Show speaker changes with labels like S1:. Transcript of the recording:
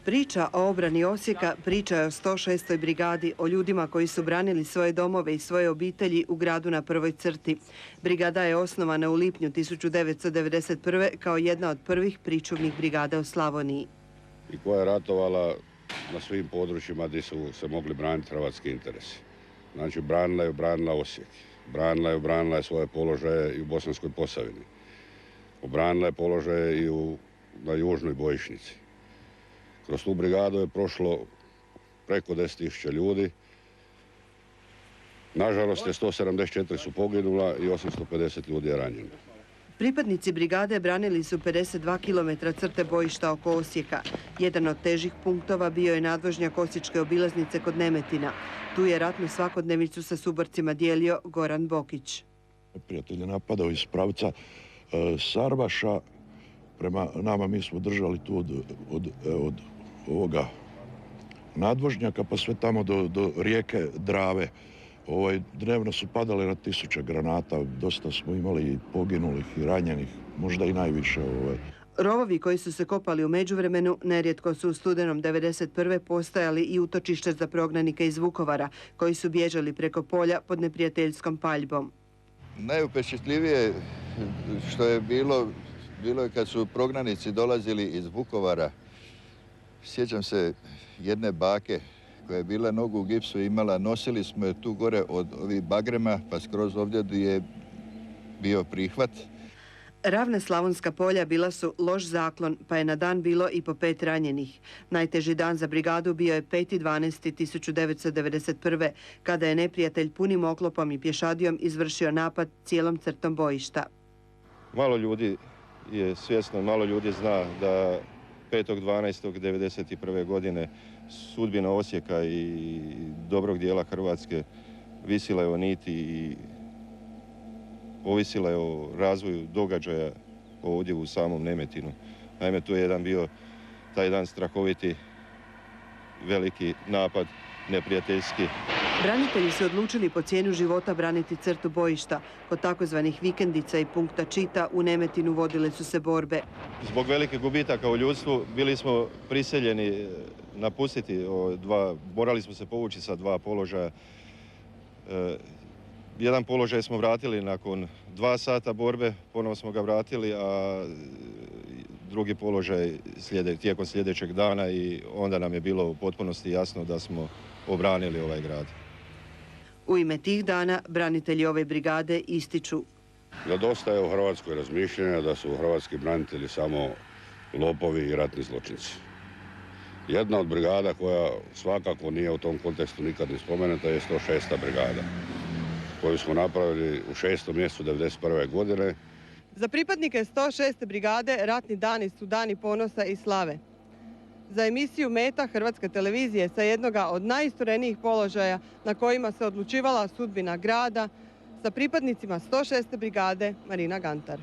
S1: Priča o obrani Osijeka priča je o 106. brigadi, o ljudima koji su branili svoje domove i svoje obitelji u gradu na prvoj crti. Brigada je osnovana u lipnju 1991. kao jedna od prvih pričuvnih brigada u Slavoniji.
S2: I koja je ratovala na svim područjima gdje su se mogli braniti hrvatski interesi. Znači, branila Osijek. Branila je svoje položaje i u Bosanskoj Posavini. Obranila je položaje i na južnoj bojišnici. Kroz tu brigadu je prošlo preko 10.000 ljudi. Nažalost, 174 su poginula i 850 ljudi je ranjeno.
S1: Pripadnici brigade branili su 52 km crte bojišta oko Osijeka. Jedan od težih punktova bio je nadvožnjak Osječke obilaznice kod Nemetina. Tu je ratnu svakodnevicu sa suborcima dijelio Goran Bokić.
S3: Prijatelj je napadao iz pravca Sarbaša. Prema nama mi smo držali tu od ovoga nadvožnjaka pa sve tamo do rijeke Drave. Dnevno su padale na 1000 granata, dosta smo imali i poginulih i ranjenih, možda i najviše.
S1: Rovovi koji su se kopali u međuvremenu nerijetko su u studenom 1991. postajali i utočište za prognanike iz Vukovara, koji su bježali preko polja pod neprijateljskom paljbom.
S4: Najupečatljivije što je bilo je kad su prognanici dolazili iz Vukovara. Sjećam se jedne bake koja je bila nogu u gipsu imala, nosili smo je tu gore od ovih bagrema pa skroz ovdje gdje je bio prihvat.
S1: Ravna slavonska polja bila su loš zaklon, pa je na dan bilo i po 5 ranjenih. Najteži dan za brigadu bio je 5.12.1991. kada je neprijatelj punim oklopom i pješadijom izvršio napad cijelom crtom bojišta.
S5: Malo ljudi je svjesno, malo ljudi zna da 5.12.1991. godine sudbina Osijeka i dobrog dijela Hrvatske visila je o niti i ovisila je o razvoju događaja ovdje u samom Nemetinu. Naime, tu je bio taj dan strahoviti veliki napad neprijateljski.
S1: Branitelji su odlučili po cijenu života braniti crtu bojišta. Kod takozvanih vikendica i punkta Čita u Nemetinu vodile su se borbe.
S5: Zbog velikih gubitaka u ljudstvu bili smo prisiljeni napustiti morali smo se povući sa 2 položaja. Jedan položaj smo vratili nakon 2 sata borbe, ponovo smo ga vratili, a drugi položaj tijekom sljedećeg dana i onda nam je bilo u potpunosti jasno da smo obranili ovaj grad.
S1: U ime tih dana branitelji ove brigade ističu
S2: Da dosta je u Hrvatskoj razmišljanja da su hrvatski branitelji samo lopovi i ratni zločinci. Jedna od brigada koja svakako nije u tom kontekstu nikad ni spomenuta je 106. brigada, koju smo napravili u 6. mjesecu 1991. godine.
S1: Za pripadnike 106. brigade ratni dani su dani ponosa i slave. Za emisiju Meta Hrvatske televizije sa jednoga od najisturenijih položaja na kojima se odlučivala sudbina grada, sa pripadnicima 106. brigade Marina Gantar.